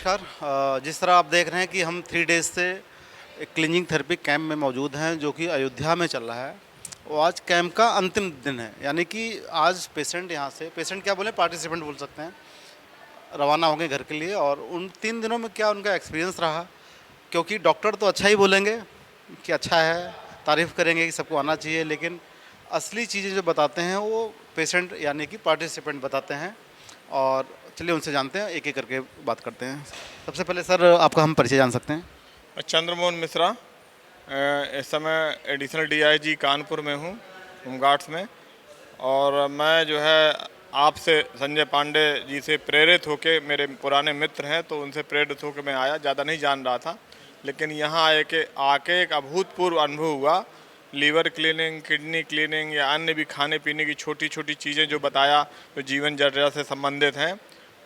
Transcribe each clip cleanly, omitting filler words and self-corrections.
नमस्कार। जिस तरह आप देख रहे हैं कि हम 3 डेज़ से एक क्लीनिंग थेरेपी कैंप में मौजूद हैं जो कि अयोध्या में चल रहा है। और आज कैंप का अंतिम दिन है, यानी कि आज पेशेंट यहाँ से, पेशेंट क्या बोलें, पार्टिसिपेंट बोल सकते हैं, रवाना होंगे घर के लिए। और उन 3 दिनों में क्या उनका एक्सपीरियंस रहा, क्योंकि डॉक्टर तो अच्छा ही बोलेंगे कि अच्छा है, तारीफ़ करेंगे कि सबको आना चाहिए, लेकिन असली चीज़ें जो बताते हैं वो पेशेंट यानी कि पार्टिसिपेंट बताते हैं। और चलिए उनसे जानते हैं, एक-एक करके बात करते हैं। सबसे पहले सर आपका हम परिचय जान सकते हैं? चंद्रमोहन मिश्रा। इस समय एडिशनल डीआईजी कानपुर में हूँ, होमगार्ड्स में। और मैं जो है आपसे संजय पांडे जी से प्रेरित होके, मेरे पुराने मित्र हैं तो उनसे प्रेरित होकर मैं आया। ज़्यादा नहीं जान रहा था, लेकिन यहाँ आके एक अभूतपूर्व अनुभव हुआ। लीवर क्लीनिंग, किडनी क्लीनिंग या अन्य भी खाने पीने की छोटी छोटी चीज़ें जो बताया, जो जीवनचर्या से संबंधित हैं,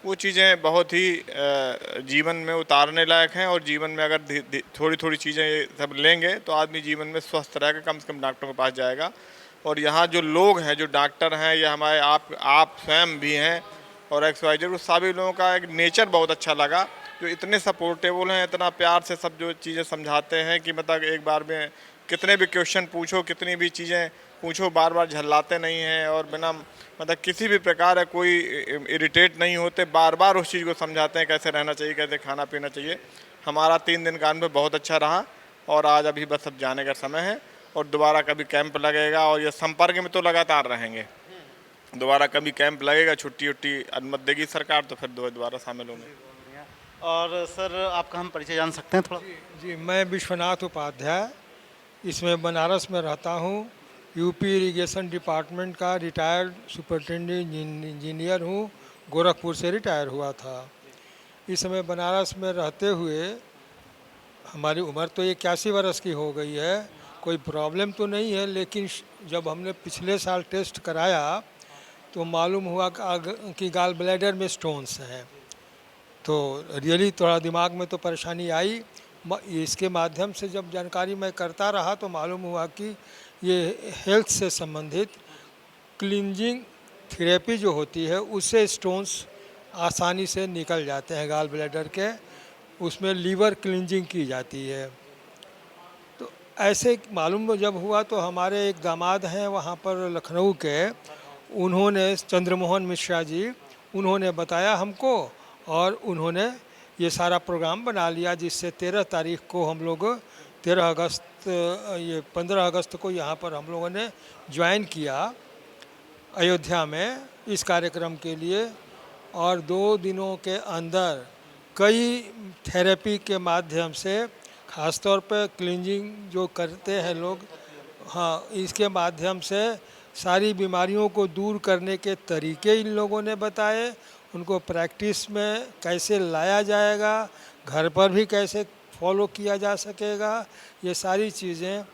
वो चीज़ें बहुत ही जीवन में उतारने लायक हैं। और जीवन में अगर थोड़ी थोड़ी चीज़ें सब लेंगे तो आदमी जीवन में स्वस्थ रहेगा, कम से कम डॉक्टर के पास जाएगा। और यहाँ जो लोग हैं, जो डॉक्टर हैं, या हमारे आप स्वयं भी हैं, और एक्सवाइजर, उस सभी लोगों का एक नेचर बहुत अच्छा लगा, जो इतने सपोर्टेबल हैं, इतना प्यार से सब जो चीज़ें समझाते हैं कि मतलब एक बार में कितने भी क्वेश्चन पूछो, कितनी भी चीज़ें पूछो, बार बार झल्लाते नहीं हैं। और बिना मतलब किसी भी प्रकार का कोई इरिटेट नहीं होते, बार बार उस चीज़ को समझाते हैं कैसे रहना चाहिए, कैसे खाना पीना चाहिए। हमारा 3 दिन का अनुभव बहुत अच्छा रहा। और आज अभी बस अब जाने का समय है, और दोबारा कभी कैंप लगेगा, और ये संपर्क में तो लगातार रहेंगे। दोबारा कभी कैंप लगेगा, छुट्टी उट्टी अनुमति देगी सरकार, तो फिर दोबारा शामिल होंगे। और सर आपका हम परिचय जान सकते हैं थोड़ा? जी, मैं विश्वनाथ उपाध्याय, इसमें बनारस में रहता हूँ। यूपी इरिगेशन डिपार्टमेंट का रिटायर्ड सुपरिटेंडेंट इंजीनियर हूँ। गोरखपुर से रिटायर हुआ था। इस समय बनारस में रहते हुए हमारी उम्र तो 81 वर्ष की हो गई है। कोई प्रॉब्लम तो नहीं है, लेकिन जब हमने पिछले साल टेस्ट कराया तो मालूम हुआ कि गाल ब्लैडर में स्टोन्स हैं। तो रियली थोड़ा दिमाग में तो परेशानी आई। इसके माध्यम से जब जानकारी मैं करता रहा तो मालूम हुआ कि ये हेल्थ से संबंधित क्लींजिंग थेरेपी जो होती है, उससे स्टोन्स आसानी से निकल जाते हैं गाल ब्लैडर के। उसमें लीवर क्लींजिंग की जाती है। तो ऐसे मालूम जब हुआ तो हमारे एक दामाद हैं वहाँ पर लखनऊ के, उन्होंने, चंद्रमोहन मिश्रा जी, उन्होंने बताया हमको, और उन्होंने ये सारा प्रोग्राम बना लिया, जिससे 13 तारीख को हम लोग 13 अगस्त, ये 15 अगस्त को यहाँ पर हम लोगों ने ज्वाइन किया अयोध्या में इस कार्यक्रम के लिए। और 2 दिनों के अंदर कई थेरेपी के माध्यम से, ख़ासतौर पर क्लींजिंग जो करते हैं लोग, हाँ, इसके माध्यम से सारी बीमारियों को दूर करने के तरीके इन लोगों ने बताए। उनको प्रैक्टिस में कैसे लाया जाएगा, घर पर भी कैसे फॉलो किया जा सकेगा, ये सारी चीज़ें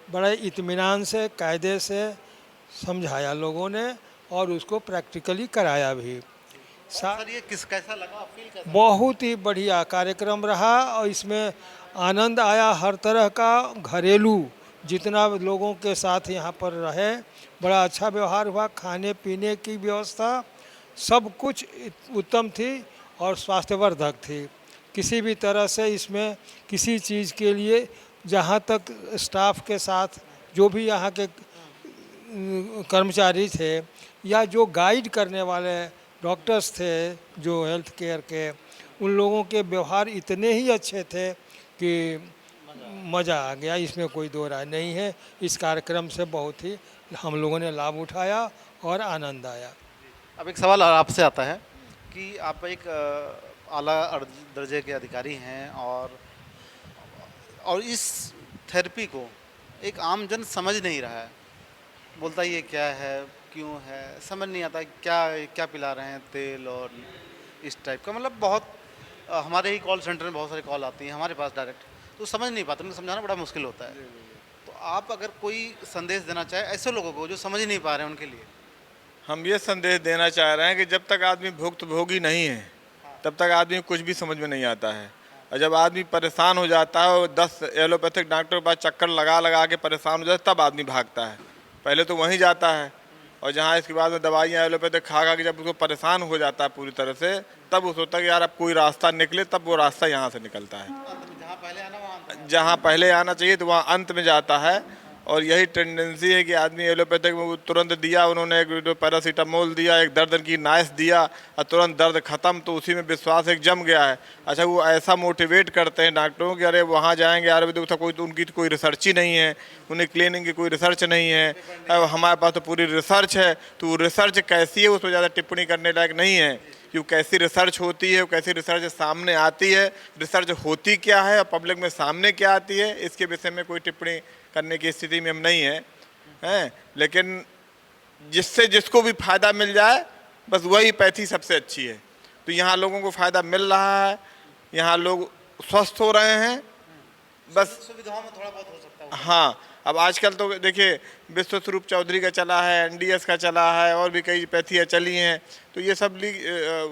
बड़े इत्मीनान से, कायदे से समझाया लोगों ने, और उसको प्रैक्टिकली कराया भी। सर ये कैसा लगा, फील कैसा? बहुत ही बढ़िया कार्यक्रम रहा, और इसमें आनंद आया हर तरह का। घरेलू जितना लोगों के साथ यहाँ पर रहे, बड़ा अच्छा व्यवहार हुआ। खाने पीने की व्यवस्था सब कुछ उत्तम थी और स्वास्थ्यवर्धक थी। किसी भी तरह से इसमें किसी चीज़ के लिए, जहाँ तक स्टाफ के साथ जो भी यहाँ के कर्मचारी थे, या जो गाइड करने वाले डॉक्टर्स थे जो हेल्थ केयर के, उन लोगों के व्यवहार इतने ही अच्छे थे कि मज़ा आ गया। इसमें कोई दो राय नहीं है। इस कार्यक्रम से बहुत ही हम लोगों ने लाभ उठाया और आनंद आया। अब एक सवाल आपसे आता है कि आप एक आला दर्जे के अधिकारी हैं, और इस थेरेपी को एक आम जन समझ नहीं रहा है, बोलता ये क्या है, क्यों है, समझ नहीं आता क्या क्या पिला रहे हैं, तेल और इस टाइप का। मतलब बहुत हमारे ही कॉल सेंटर में बहुत सारी कॉल आती हैं हमारे पास डायरेक्ट, तो समझ नहीं पाते, उनको समझाना बड़ा मुश्किल होता है। तो आप अगर कोई संदेश देना चाहे ऐसे लोगों को जो समझ नहीं पा रहे हैं, उनके लिए? हम ये संदेश देना चाह रहे हैं कि जब तक आदमी भुक्तभोगी नहीं है, तब तक आदमी को कुछ भी समझ में नहीं आता है। और जब आदमी परेशान हो जाता है और 10 एलोपैथिक डॉक्टर के पास चक्कर लगा लगा के परेशान हो जाता है, तब आदमी भागता है। पहले तो वहीं जाता है, और जहाँ इसके बाद में दवाइयाँ एलोपैथिक खा खा के जब उसको परेशान हो जाता है पूरी तरह से, तब उस होता है कि यार अब कोई रास्ता निकले, तब वो रास्ता यहाँ से निकलता है। जहाँ पहले आना चाहिए तो वहाँ अंत में जाता है। और यही टेंडेंसी है कि आदमी एलोपैथिक में तुरंत दिया उन्होंने, एक पैरासीटामोल दिया, एक दर्द की नाइस दिया और तुरंत दर्द ख़त्म, तो उसी में विश्वास एक जम गया है। अच्छा, वो ऐसा मोटिवेट करते हैं डॉक्टरों कि अरे वहाँ जाएंगे आयुर्वेदिक तो कोई, तो उनकी तो कोई रिसर्च ही नहीं है, उन्हें क्लिनिक की कोई रिसर्च नहीं है। अब हमारे पास तो पूरी रिसर्च है, तो वो रिसर्च कैसी है उस पर ज़्यादा टिप्पणी करने लायक नहीं है कि वो कैसी रिसर्च होती है, वो कैसी रिसर्च सामने आती है, रिसर्च होती क्या है और पब्लिक में सामने क्या आती है, इसके विषय में कोई टिप्पणी करने की स्थिति में हम नहीं हैं। लेकिन जिससे जिसको भी फ़ायदा मिल जाए बस वही पैथी सबसे अच्छी है। तो यहाँ लोगों को फ़ायदा मिल रहा है, यहाँ लोग स्वस्थ हो रहे हैं, बस सुविधाओं में थोड़ा बहुत हो सकता है। हाँ, अब आजकल तो देखिए विश्वस्वरूप चौधरी का चला है, एनडीएस का चला है, और भी कई पैथियाँ चली हैं। तो ये सब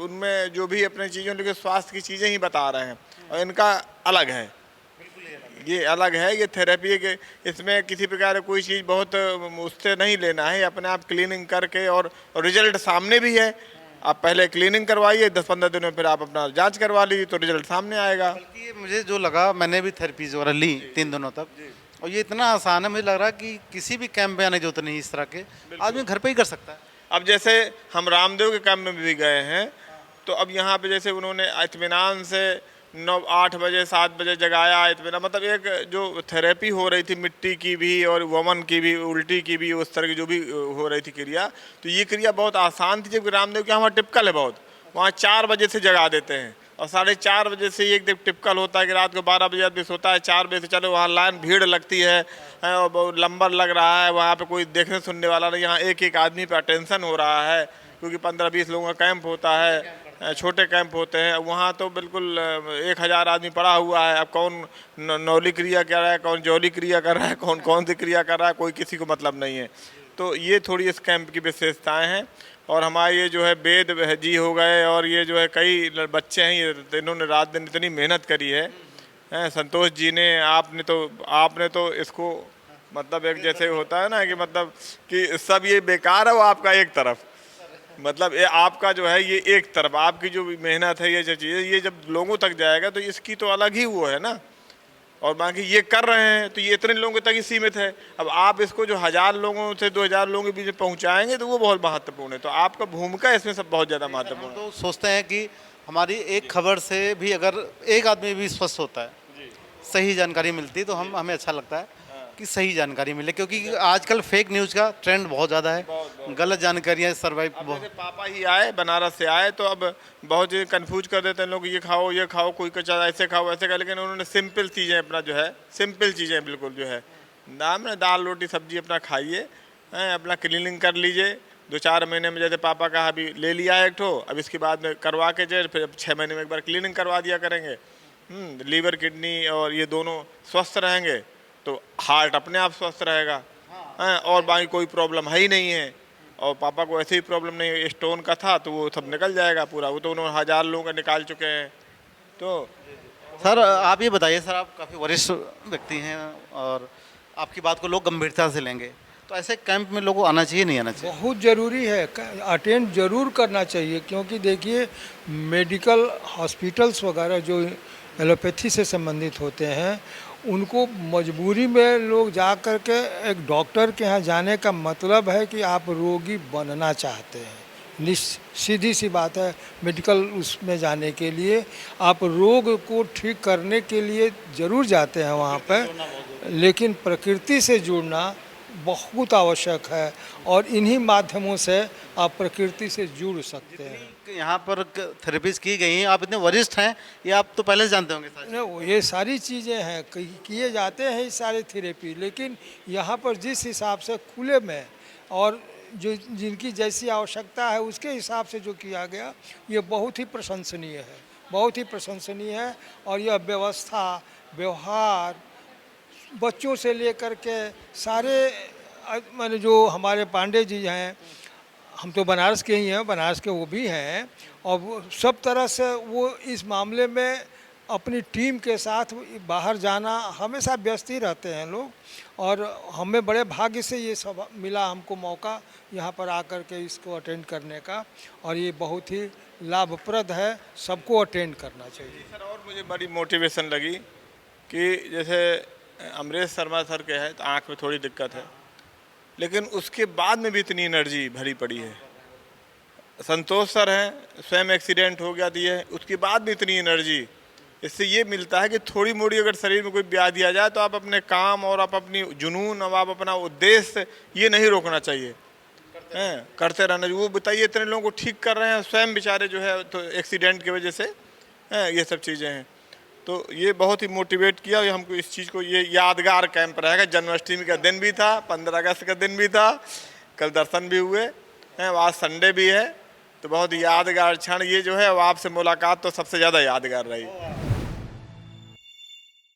उनमें जो भी अपनी चीज़ों लेकिन स्वास्थ्य की चीज़ें ही बता रहे हैं, और इनका अलग है, ये अलग है, ये थेरेपी है कि इसमें किसी प्रकार की कोई चीज़ बहुत उससे नहीं लेना है, अपने आप क्लीनिंग करके और रिजल्ट सामने भी है। आप पहले क्लीनिंग करवाइए 10-15 दिन में, फिर आप अपना जांच करवा लीजिए तो रिजल्ट सामने आएगा। बल्कि ये मुझे जो लगा, मैंने भी थेरेपीज वगैरह ली 3 दिनों तक, और ये इतना आसान है, मुझे लग रहा है कि किसी भी कैंप में आने की जरूरत नहीं, इस तरह के आदमी घर पे ही कर सकता है। अब जैसे हम रामदेव के कैंप में भी गए हैं, तो अब यहाँ पे जैसे उन्होंने इत्मीनान से 8 बजे 7 बजे जगाया, इत्मीनान मतलब एक जो थेरेपी हो रही थी मिट्टी की भी और वमन की भी, उल्टी की भी, उस तरह की जो भी हो रही थी क्रिया, तो ये क्रिया बहुत आसान थी। जबकि रामदेव के यहाँ टिपिकल है बहुत, वहाँ 4 बजे से जगा देते हैं और 4:30 बजे से एक दिन टिपिकल होता है कि रात को 12 बजे आदमी सोता है, 4 बजे से चलो वहाँ लाइन भीड़ लगती है और बहुत लंबर लग रहा है, वहाँ पे कोई देखने सुनने वाला नहीं। यहाँ एक एक आदमी पे अटेंशन हो रहा है, क्योंकि 15-20 लोगों का कैंप होता है, छोटे कैंप होते हैं। वहाँ तो बिल्कुल 1000 आदमी पड़ा हुआ है। अब कौन नौली क्रिया कर रहा है, कौन जौली क्रिया कर रहा है, कौन कौन सी क्रिया कर रहा है, कोई किसी को मतलब नहीं है। तो ये थोड़ी इस कैंप की विशेषताएं हैं। और हमारे ये जो है वेद जी हो गए, और ये जो है कई बच्चे हैं, ये इन्होंने रात दिन इतनी मेहनत करी है। संतोष जी ने, आपने तो इसको मतलब एक जैसे होता है ना कि मतलब कि सब ये बेकार है, वो आपका एक तरफ, मतलब ये आपका जो है ये एक तरफ, आपकी जो मेहनत है, ये जो चीज़ ये जब लोगों तक जाएगा तो इसकी तो अलग ही वो है ना। और बाकी ये कर रहे हैं तो ये इतने लोगों तक ही सीमित है। अब आप इसको जो 1000 लोगों से 2000 लोगों के बीच में पहुंचाएंगे तो वो बहुत महत्वपूर्ण है। तो आपका भूमिका इसमें सब बहुत ज़्यादा महत्वपूर्ण है। तो सोचते हैं कि हमारी एक खबर से भी अगर एक आदमी भी स्वस्थ होता है, सही जानकारी मिलती है, तो हमें अच्छा लगता है कि सही जानकारी मिले, क्योंकि आजकल फेक न्यूज़ का ट्रेंड बहुत ज़्यादा है, गलत जानकारियाँ सर्वाइव जैसे पापा ही आए बनारस से आए तो अब बहुत चीज़ कन्फ्यूज कर देते हैं लोग, ये खाओ, कोई कच्चा ऐसे खाओ ऐसे खाओ, लेकिन उन्होंने सिंपल चीज़ें अपना जो है, सिंपल चीज़ें बिल्कुल जो है नाम, दाल रोटी सब्जी अपना खाइए, अपना क्लीनिंग कर लीजिए। 2-4 महीने में जैसे पापा का अभी ले लिया एक ठो, अब इसके बाद में करवा के जो फिर 6 महीने में एक बार क्लीनिंग करवा दिया करेंगे। लीवर किडनी और ये दोनों स्वस्थ रहेंगे तो हार्ट अपने आप स्वस्थ रहेगा। और बाकी कोई प्रॉब्लम है ही नहीं है। और पापा को ऐसे ही प्रॉब्लम नहीं है, स्टोन का था तो वो सब निकल जाएगा पूरा, वो तो उन्होंने 1000 लोगों का निकाल चुके हैं। तो सर आप ये बताइए, सर आप काफ़ी वरिष्ठ व्यक्ति हैं और आपकी बात को लोग गंभीरता से लेंगे, तो ऐसे कैंप में लोगों को आना चाहिए नहीं आना चाहिए? बहुत ज़रूरी है, अटेंड ज़रूर करना चाहिए, क्योंकि देखिए मेडिकल हॉस्पिटल्स वगैरह जो एलोपैथी से संबंधित होते हैं, उनको मजबूरी में लोग जा कर के एक डॉक्टर के यहाँ जाने का मतलब है कि आप रोगी बनना चाहते हैं। सीधी सी बात है, मेडिकल उसमें जाने के लिए आप रोग को ठीक करने के लिए ज़रूर जाते हैं वहाँ पर, लेकिन प्रकृति से जुड़ना बहुत आवश्यक है और इन्हीं माध्यमों से आप प्रकृति से जुड़ सकते हैं। यहाँ पर थेरेपीज की गई हैं, आप इतने वरिष्ठ हैं, ये आप तो पहले से जानते होंगे सारी। ये सारी चीज़ें हैं, किए जाते हैं ये सारे थेरेपी, लेकिन यहाँ पर जिस हिसाब से खुले में और जो जिनकी जैसी आवश्यकता है उसके हिसाब से जो किया गया, ये बहुत ही प्रशंसनीय है, बहुत ही प्रशंसनीय है। और यह व्यवस्था, व्यवहार, बच्चों से लेकर के सारे माने जो हमारे पांडे जी हैं, हम तो बनारस के ही हैं, बनारस के वो भी हैं, और वो सब तरह से वो इस मामले में अपनी टीम के साथ बाहर जाना, हमेशा व्यस्त ही रहते हैं लोग। और हमें बड़े भाग्य से ये सब मिला हमको मौका यहाँ पर आकर के इसको अटेंड करने का, और ये बहुत ही लाभप्रद है, सबको अटेंड करना चाहिए। सर और मुझे बड़ी मोटिवेशन लगी कि जैसे अमरेश शर्मा सर के है तो आँख में थोड़ी दिक्कत है, लेकिन उसके बाद में भी इतनी एनर्जी भरी पड़ी है। संतोष सर हैं, स्वयं एक्सीडेंट हो गया दिए, उसके बाद भी इतनी एनर्जी। इससे ये मिलता है कि थोड़ी मोड़ी अगर शरीर में कोई व्याधि आ जाए तो आप अपने काम और आप अपनी जुनून और आप अपना उद्देश्य ये नहीं रोकना चाहिए, हैं करते रहना। वो बताइए इतने लोगों को ठीक कर रहे हैं, स्वयं बेचारे जो है तो एक्सीडेंट की वजह से हैं, ये सब चीज़ें हैं। तो ये बहुत ही मोटिवेट किया हमको इस चीज़ को। ये यादगार कैंप रहेगा। जन्माष्टमी का दिन भी था, 15 अगस्त का दिन भी था, कल दर्शन भी हुए हैं, आज संडे भी है, तो बहुत यादगार क्षण ये जो है, वो आपसे मुलाकात तो सबसे ज़्यादा यादगार रही।